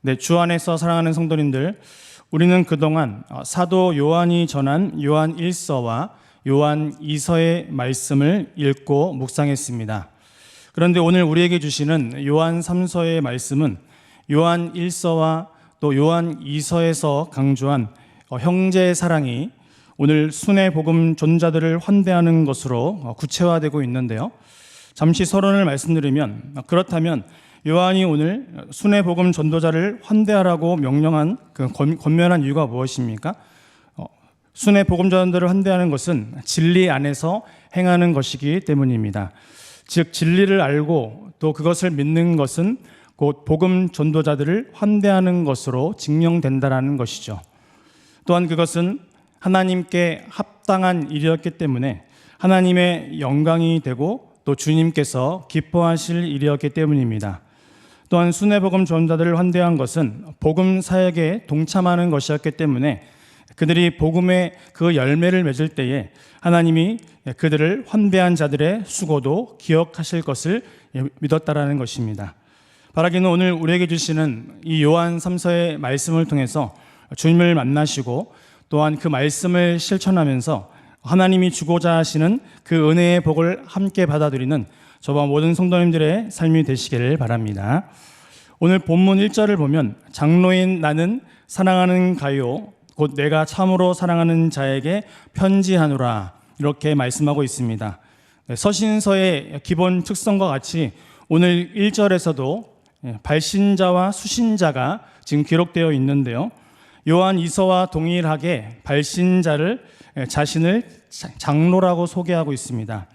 네, 주 안에서 사랑하는 성도님들, 우리는 그동안 사도 요한이 전한 요한 1서와 요한 2서의 말씀을 읽고 묵상했습니다. 그런데 오늘 우리에게 주시는 요한 3서의 말씀은 요한 1서와 또 요한 2서에서 강조한 형제의 사랑이 오늘 순회 복음 전자들을 환대하는 것으로 구체화되고 있는데요. 잠시 서론을 말씀드리면, 그렇다면 요한이 오늘 순회 복음 전도자를 환대하라고 명령한 그 권면한 이유가 무엇입니까? 순회 복음 전도자를 환대하는 것은 진리 안에서 행하는 것이기 때문입니다. 즉 진리를 알고 또 그것을 믿는 것은 곧 복음 전도자들을 환대하는 것으로 증명된다라는 것이죠. 또한 그것은 하나님께 합당한 일이었기 때문에 하나님의 영광이 되고 또 주님께서 기뻐하실 일이었기 때문입니다. 또한 순회복음 전도자들을 환대한 것은 복음 사역에 동참하는 것이었기 때문에 그들이 복음의 그 열매를 맺을 때에 하나님이 그들을 환대한 자들의 수고도 기억하실 것을 믿었다라는 것입니다. 바라기는 오늘 우리에게 주시는 이 요한 3서의 말씀을 통해서 주님을 만나시고 또한 그 말씀을 실천하면서 하나님이 주고자 하시는 그 은혜의 복을 함께 받아들이는 저와 모든 성도님들의 삶이 되시기를 바랍니다. 오늘 본문 1절을 보면 장로인 나는 사랑하는 가요 곧 내가 참으로 사랑하는 자에게 편지하노라 이렇게 말씀하고 있습니다. 서신서의 기본 특성과 같이 오늘 1절에서도 발신자와 수신자가 지금 기록되어 있는데요. 요한 2서와 동일하게 발신자를 자신을 장로라고 소개하고 있습니다.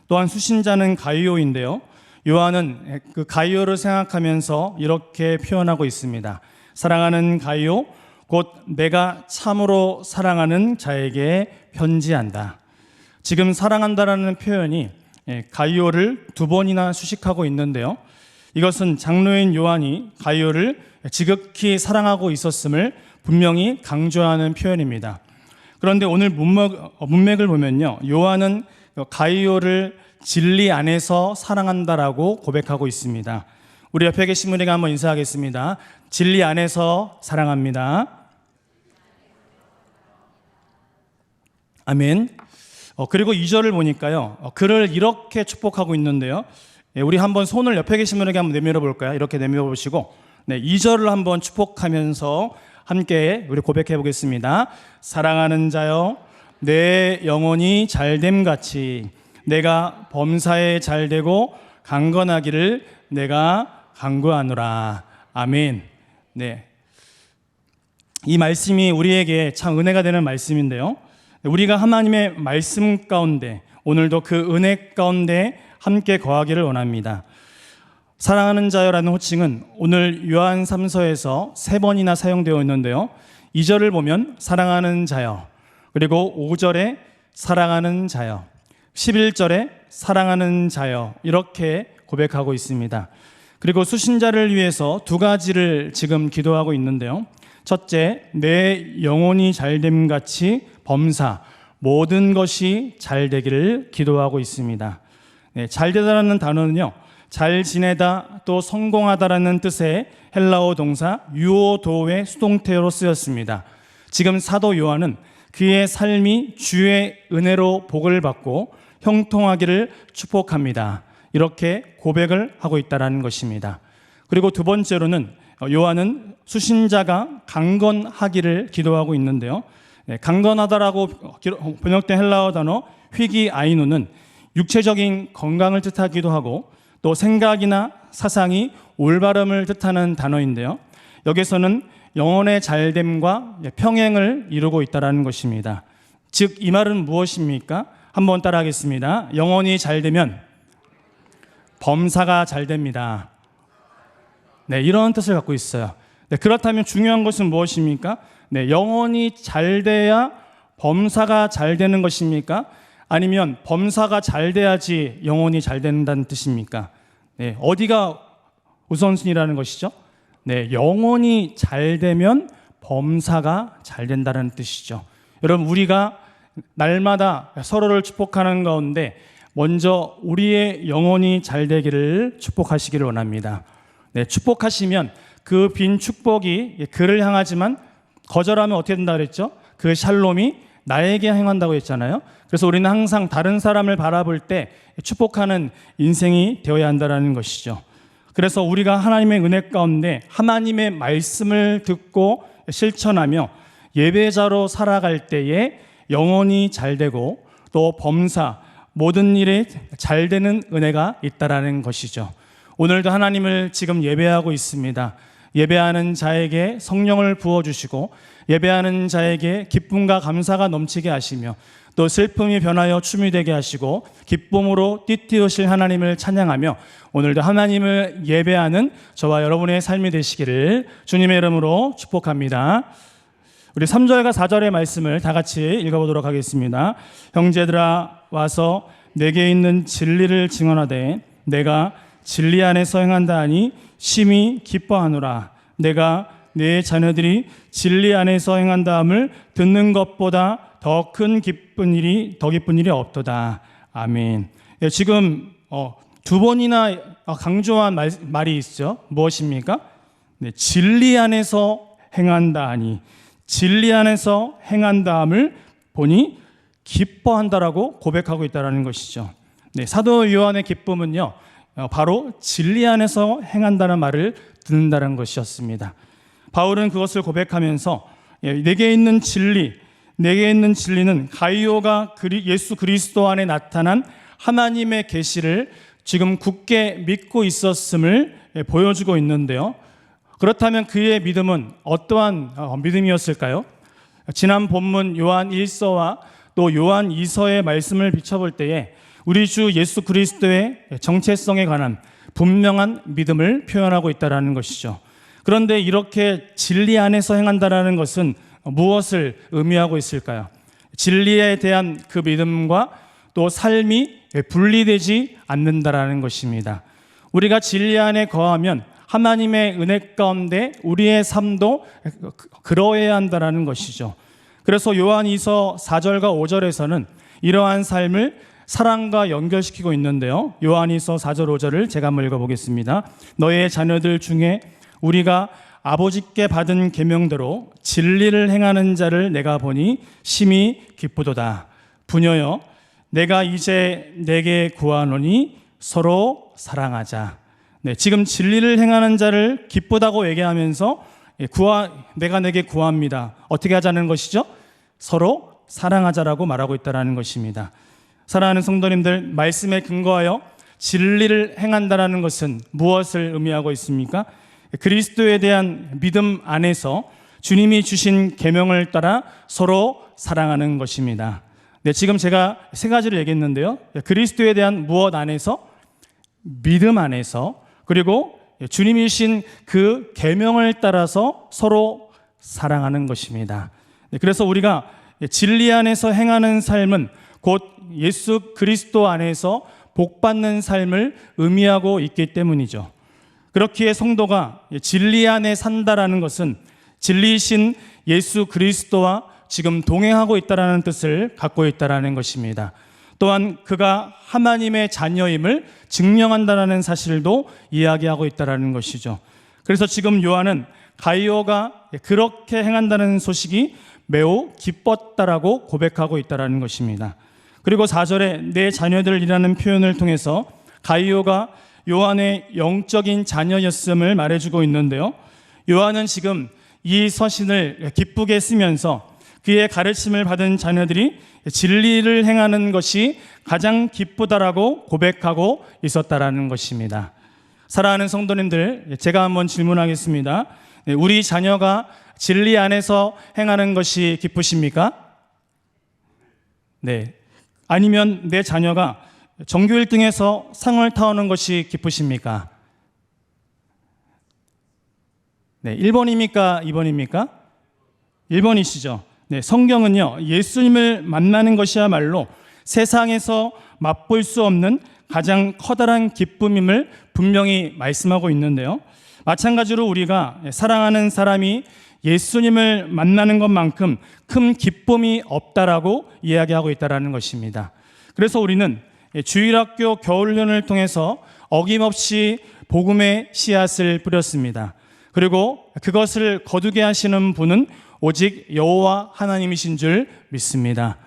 또한 수신자는 가이오인데요. 요한은 그 가이오를 생각하면서 이렇게 표현하고 있습니다. 사랑하는 가이오, 곧 내가 참으로 사랑하는 자에게 편지한다. 지금 사랑한다라는 표현이 가이오를 2번이나 수식하고 있는데요. 이것은 장로인 요한이 가이오를 지극히 사랑하고 있었음을 분명히 강조하는 표현입니다. 그런데 오늘 문맥을 보면요, 요한은 가이오를 진리 안에서 사랑한다라고 고백하고 있습니다. 우리 옆에 계신 분에게 한번 인사하겠습니다. 진리 안에서 사랑합니다. 아멘. 그리고 2절을 보니까요, 그를 이렇게 축복하고 있는데요. 우리 한번 손을 옆에 계신 분에게 한번 내밀어 볼까요? 이렇게 내밀어 보시고 2절을 한번 축복하면서 함께 우리 고백해 보겠습니다. 사랑하는 자여, 내 영혼이 잘됨 같이 내가 범사에 잘되고 강건하기를 내가 간구하노라. 아멘. 네. 이 말씀이 우리에게 참 은혜가 되는 말씀인데요. 우리가 하나님의 말씀 가운데 오늘도 그 은혜 가운데 함께 거하기를 원합니다. 사랑하는 자여라는 호칭은 오늘 요한 3서에서 3번이나 사용되어 있는데요. 2절을 보면 사랑하는 자여, 그리고 5절에 사랑하는 자여, 11절에 사랑하는 자여 이렇게 고백하고 있습니다. 그리고 수신자를 위해서 2가지를 지금 기도하고 있는데요. 첫째, 내 영혼이 잘됨 같이 범사, 모든 것이 잘 되기를 기도하고 있습니다. 잘되다라는 단어는요, 잘 지내다 또 성공하다라는 뜻의 헬라어 동사 유오도의 수동태로 쓰였습니다. 지금 사도 요한은 그의 삶이 주의 은혜로 복을 받고 형통하기를 축복합니다. 이렇게 고백을 하고 있다는 것입니다. 그리고 2번째로는 요한은 수신자가 강건하기를 기도하고 있는데요. 강건하다라고 번역된 헬라어 단어 휘기 아이누는 육체적인 건강을 뜻하기도 하고 또 생각이나 사상이 올바름을 뜻하는 단어인데요. 여기서는 영혼의 잘됨과 평행을 이루고 있다는 것입니다. 즉 이 말은 무엇입니까? 한번 따라하겠습니다. 영혼이 잘되면 범사가 잘됩니다. 네, 이런 뜻을 갖고 있어요. 네, 그렇다면 중요한 것은 무엇입니까? 네, 영혼이 잘돼야 범사가 잘 되는 것입니까? 아니면 범사가 잘 돼야지 영혼이 잘 된다는 뜻입니까? 네, 어디가 우선순위라는 것이죠? 네, 영혼이 잘 되면 범사가 잘 된다는 뜻이죠. 여러분, 우리가 날마다 서로를 축복하는 가운데 먼저 우리의 영혼이 잘 되기를 축복하시기를 원합니다. 네, 축복하시면 그 빈 축복이 그를 향하지만 거절하면 어떻게 된다 그랬죠? 그 샬롬이 나에게 행한다고 했잖아요. 그래서 우리는 항상 다른 사람을 바라볼 때 축복하는 인생이 되어야 한다는 것이죠. 그래서 우리가 하나님의 은혜 가운데 하나님의 말씀을 듣고 실천하며 예배자로 살아갈 때에 영혼이 잘 되고 또 범사 모든 일에 잘 되는 은혜가 있다라는 것이죠. 오늘도 하나님을 지금 예배하고 있습니다. 예배하는 자에게 성령을 부어주시고 예배하는 자에게 기쁨과 감사가 넘치게 하시며 또 슬픔이 변하여 춤이 되게 하시고 기쁨으로 띠띠우실 하나님을 찬양하며 오늘도 하나님을 예배하는 저와 여러분의 삶이 되시기를 주님의 이름으로 축복합니다. 우리 3절과 4절의 말씀을 다 같이 읽어보도록 하겠습니다. 형제들아 와서 내게 있는 진리를 증언하되 내가 진리 안에서 행한다 하니 심히 기뻐하노라. 내가 내 자녀들이 진리 안에서 행한다함을 듣는 것보다 더 기쁜 일이 없도다. 아멘. 예, 지금 두 번이나 강조한 말이 있죠. 무엇입니까? 네, 진리 안에서 행한다 하니 진리 안에서 행한다함을 보니 기뻐한다라고 고백하고 있다는 것이죠. 네, 사도 요한의 기쁨은요, 바로 진리 안에서 행한다는 말을 듣는다는 것이었습니다. 바울은 그것을 고백하면서 내게 있는 진리는 가이오가 예수 그리스도 안에 나타난 하나님의 계시를 지금 굳게 믿고 있었음을 보여주고 있는데요. 그렇다면 그의 믿음은 어떠한 믿음이었을까요? 지난 본문 요한 1서와 또 요한 2서의 말씀을 비춰볼 때에 우리 주 예수 그리스도의 정체성에 관한 분명한 믿음을 표현하고 있다는 것이죠. 그런데 이렇게 진리 안에서 행한다는 것은 무엇을 의미하고 있을까요? 진리에 대한 그 믿음과 또 삶이 분리되지 않는다라는 것입니다. 우리가 진리 안에 거하면 하나님의 은혜 가운데 우리의 삶도 그러해야 한다는 것이죠. 그래서 요한 2서 4절과 5절에서는 이러한 삶을 사랑과 연결시키고 있는데요. 요한 2서 4절 5절을 제가 한번 읽어보겠습니다. 너의 자녀들 중에 우리가 아버지께 받은 계명대로 진리를 행하는 자를 내가 보니 심히 기쁘도다. 부녀여 내가 이제 내게 구하노니 서로 사랑하자. 네, 지금 진리를 행하는 자를 기쁘다고 얘기하면서 내가 내게 구합니다. 어떻게 하자는 것이죠? 서로 사랑하자라고 말하고 있다는 것입니다. 사랑하는 성도님들, 말씀에 근거하여 진리를 행한다는 것은 무엇을 의미하고 있습니까? 그리스도에 대한 믿음 안에서 주님이 주신 계명을 따라 서로 사랑하는 것입니다. 네, 지금 제가 세 가지를 얘기했는데요. 그리스도에 대한 무엇 안에서, 믿음 안에서, 그리고 주님이 주신 그 계명을 따라서 서로 사랑하는 것입니다. 네, 그래서 우리가 진리 안에서 행하는 삶은 곧 예수 그리스도 안에서 복받는 삶을 의미하고 있기 때문이죠. 그렇기에 성도가 진리 안에 산다라는 것은 진리이신 예수 그리스도와 지금 동행하고 있다라는 뜻을 갖고 있다라는 것입니다. 또한 그가 하나님의 자녀임을 증명한다라는 사실도 이야기하고 있다라는 것이죠. 그래서 지금 요한은 가이오가 그렇게 행한다는 소식이 매우 기뻤다라고 고백하고 있다라는 것입니다. 그리고 4절에 내 자녀들이라는 표현을 통해서 가이오가 요한의 영적인 자녀였음을 말해주고 있는데요. 요한은 지금 이 서신을 기쁘게 쓰면서 그의 가르침을 받은 자녀들이 진리를 행하는 것이 가장 기쁘다라고 고백하고 있었다라는 것입니다. 사랑하는 성도님들, 제가 한번 질문하겠습니다. 우리 자녀가 진리 안에서 행하는 것이 기쁘십니까? 네. 아니면 내 자녀가 전교 1등에서 상을 타오는 것이 기쁘십니까? 네, 1번입니까? 2번입니까? 1번이시죠. 네, 성경은요, 예수님을 만나는 것이야말로 세상에서 맛볼 수 없는 가장 커다란 기쁨임을 분명히 말씀하고 있는데요. 마찬가지로 우리가 사랑하는 사람이 예수님을 만나는 것만큼 큰 기쁨이 없다라고 이야기하고 있다는 것입니다. 그래서 우리는 주일학교 겨울훈련을 통해서 어김없이 복음의 씨앗을 뿌렸습니다. 그리고 그것을 거두게 하시는 분은 오직 여호와 하나님이신 줄 믿습니다.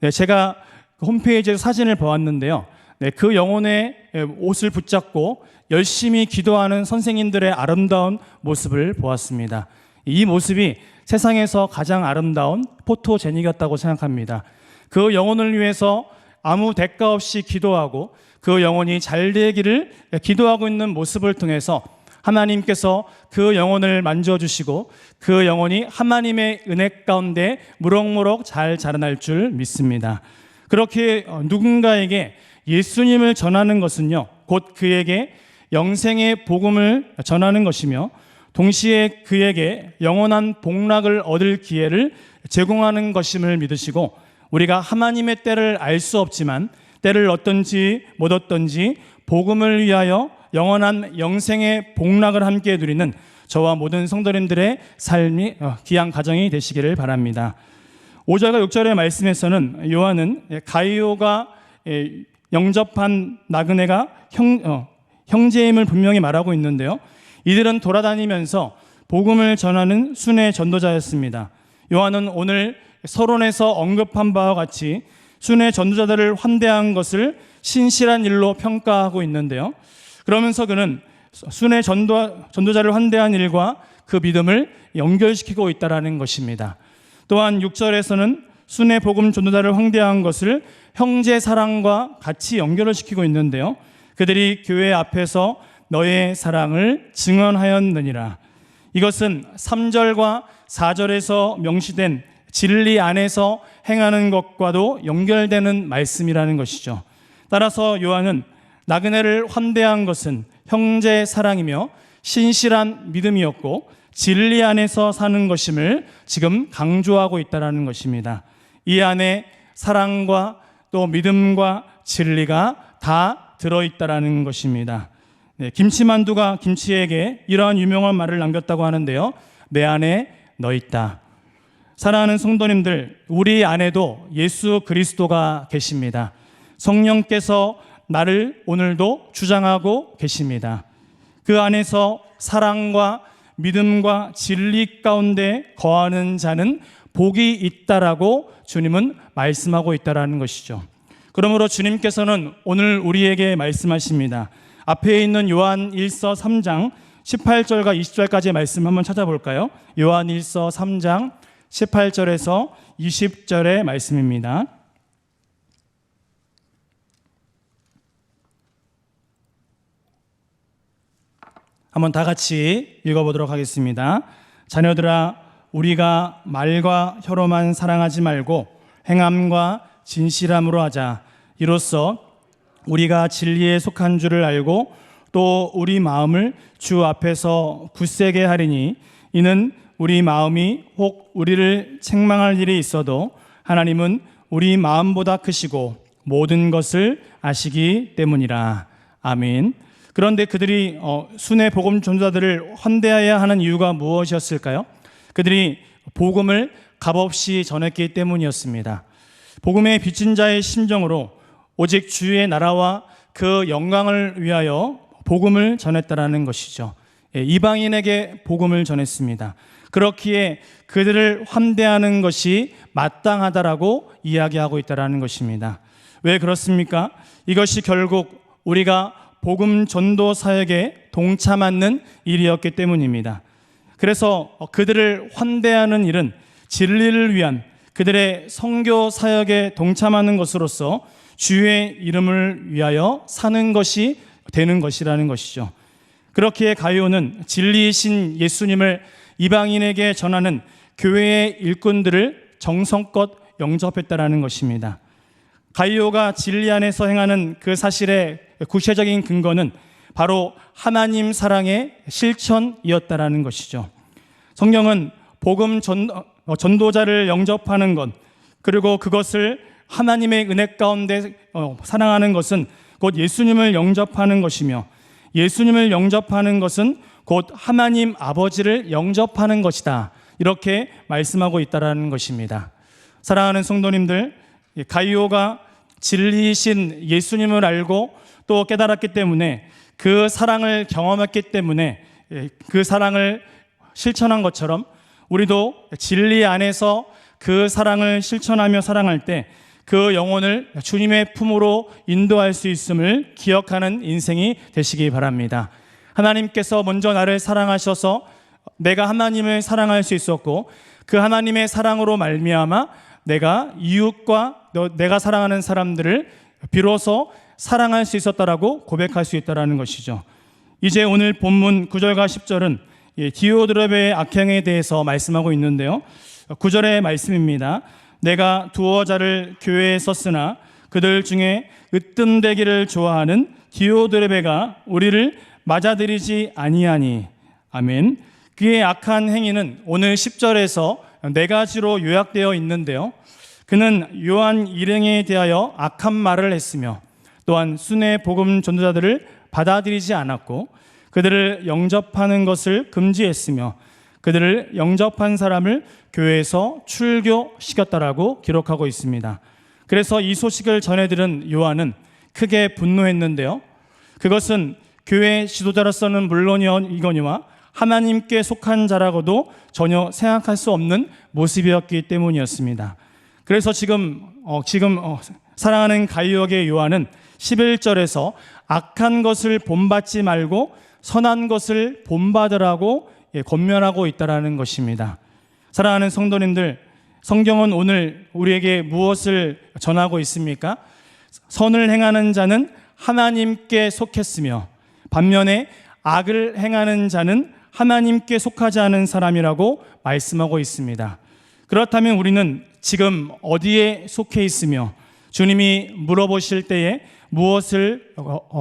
네, 제가 홈페이지에서 사진을 보았는데요. 네, 그 영혼의 옷을 붙잡고 열심히 기도하는 선생님들의 아름다운 모습을 보았습니다. 이 모습이 세상에서 가장 아름다운 포토제닉이었다고 생각합니다. 그 영혼을 위해서 아무 대가 없이 기도하고 그 영혼이 잘 되기를 기도하고 있는 모습을 통해서 하나님께서 그 영혼을 만져주시고 그 영혼이 하나님의 은혜 가운데 무럭무럭 잘 자라날 줄 믿습니다. 그렇게 누군가에게 예수님을 전하는 것은요, 곧 그에게 영생의 복음을 전하는 것이며 동시에 그에게 영원한 복락을 얻을 기회를 제공하는 것임을 믿으시고, 우리가 하나님의 때를 알 수 없지만 때를 얻든지 못 얻든지 복음을 위하여 영원한 영생의 복락을 함께 누리는 저와 모든 성도님들의 삶이 귀한 가정이 되시기를 바랍니다. 5절과 6절의 말씀에서는 요한은 가이오가 영접한 나그네가 형제임을 분명히 말하고 있는데요. 이들은 돌아다니면서 복음을 전하는 순회 전도자였습니다. 요한은 오늘 서론에서 언급한 바와 같이 순회 전도자들을 환대한 것을 신실한 일로 평가하고 있는데요. 그러면서 그는 순회 전도자를 환대한 일과 그 믿음을 연결시키고 있다는 것입니다. 또한 6절에서는 순회 복음 전도자를 환대한 것을 형제 사랑과 같이 연결을 시키고 있는데요. 그들이 교회 앞에서 너의 사랑을 증언하였느니라. 이것은 3절과 4절에서 명시된 진리 안에서 행하는 것과도 연결되는 말씀이라는 것이죠. 따라서 요한은 나그네를 환대한 것은 형제 사랑이며 신실한 믿음이었고 진리 안에서 사는 것임을 지금 강조하고 있다는 것입니다. 이 안에 사랑과 또 믿음과 진리가 다 들어있다는 것입니다. 네, 김치만두가 김치에게 이러한 유명한 말을 남겼다고 하는데요. 내 안에 너 있다. 사랑하는 성도님들, 우리 안에도 예수 그리스도가 계십니다. 성령께서 나를 오늘도 주장하고 계십니다. 그 안에서 사랑과 믿음과 진리 가운데 거하는 자는 복이 있다라고 주님은 말씀하고 있다라는 것이죠. 그러므로 주님께서는 오늘 우리에게 말씀하십니다. 앞에 있는 요한 1서 3장 18절과 20절까지의 말씀 한번 찾아볼까요? 요한 1서 3장 18절에서 20절의 말씀입니다. 한번 다 같이 읽어보도록 하겠습니다. 자녀들아, 우리가 말과 혀로만 사랑하지 말고 행함과 진실함으로 하자. 이로써 우리가 진리에 속한 줄을 알고 또 우리 마음을 주 앞에서 굳세게 하리니, 이는 우리 마음이 혹 우리를 책망할 일이 있어도 하나님은 우리 마음보다 크시고 모든 것을 아시기 때문이라. 아멘. 그런데 그들이 순회 복음 전도자들을 환대해야 하는 이유가 무엇이었을까요? 그들이 복음을 값없이 전했기 때문이었습니다. 복음의 빚진 자의 심정으로 오직 주의 나라와 그 영광을 위하여 복음을 전했다라는 것이죠. 이방인에게 복음을 전했습니다. 그렇기에 그들을 환대하는 것이 마땅하다라고 이야기하고 있다라는 것입니다. 왜 그렇습니까? 이것이 결국 우리가 복음 전도 사역에 동참하는 일이었기 때문입니다. 그래서 그들을 환대하는 일은 진리를 위한 그들의 선교 사역에 동참하는 것으로서 주의 이름을 위하여 사는 것이 되는 것이라는 것이죠. 그렇기에 가이오는 진리이신 예수님을 이방인에게 전하는 교회의 일꾼들을 정성껏 영접했다라는 것입니다. 가이오가 진리 안에서 행하는 그 사실의 구체적인 근거는 바로 하나님 사랑의 실천이었다라는 것이죠. 성경은 복음 전도자를 영접하는 것, 그리고 그것을 하나님의 은혜 가운데 사랑하는 것은 곧 예수님을 영접하는 것이며, 예수님을 영접하는 것은 곧 하나님 아버지를 영접하는 것이다, 이렇게 말씀하고 있다는 것입니다. 사랑하는 성도님들, 가이오가 진리이신 예수님을 알고 또 깨달았기 때문에, 그 사랑을 경험했기 때문에 그 사랑을 실천한 것처럼 우리도 진리 안에서 그 사랑을 실천하며 사랑할 때 그 영혼을 주님의 품으로 인도할 수 있음을 기억하는 인생이 되시기 바랍니다. 하나님께서 먼저 나를 사랑하셔서 내가 하나님을 사랑할 수 있었고, 그 하나님의 사랑으로 말미암아 내가 이웃과 내가 사랑하는 사람들을 비로소 사랑할 수 있었다라고 고백할 수 있다라는 것이죠. 이제 오늘 본문 9절과 10절은 디오드레베의 악행에 대해서 말씀하고 있는데요. 9절의 말씀입니다. 내가 두어 자를 교회에 썼으나 그들 중에 으뜸되기를 좋아하는 디오드레베가 우리를 맞아들이지 아니하니. 아멘. 그의 악한 행위는 오늘 10절에서 네 가지로 요약되어 있는데요. 그는 요한 일행에 대하여 악한 말을 했으며, 또한 순회 복음 전도자들을 받아들이지 않았고, 그들을 영접하는 것을 금지했으며, 그들을 영접한 사람을 교회에서 출교시켰다라고 기록하고 있습니다. 그래서 이 소식을 전해들은 요한은 크게 분노했는데요. 그것은 교회 지도자로서는 물론이거니와 하나님께 속한 자라고도 전혀 생각할 수 없는 모습이었기 때문이었습니다. 그래서 지금 사랑하는 가이역의 요한은 11절에서 악한 것을 본받지 말고 선한 것을 본받으라고 권면하고 있다라는 것입니다. 사랑하는 성도님들, 성경은 오늘 우리에게 무엇을 전하고 있습니까? 선을 행하는 자는 하나님께 속했으며, 반면에 악을 행하는 자는 하나님께 속하지 않은 사람이라고 말씀하고 있습니다. 그렇다면 우리는 지금 어디에 속해 있으며 주님이 물어보실 때에 무엇을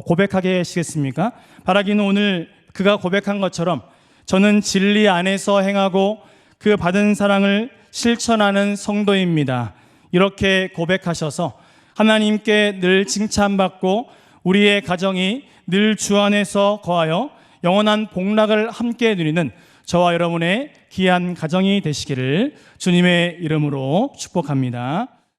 고백하게 하시겠습니까? 바라기는 오늘 그가 고백한 것처럼 저는 진리 안에서 행하고 그 받은 사랑을 실천하는 성도입니다. 이렇게 고백하셔서 하나님께 늘 칭찬받고 우리의 가정이 늘 주 안에서 거하여 영원한 복락을 함께 누리는 저와 여러분의 귀한 가정이 되시기를 주님의 이름으로 축복합니다.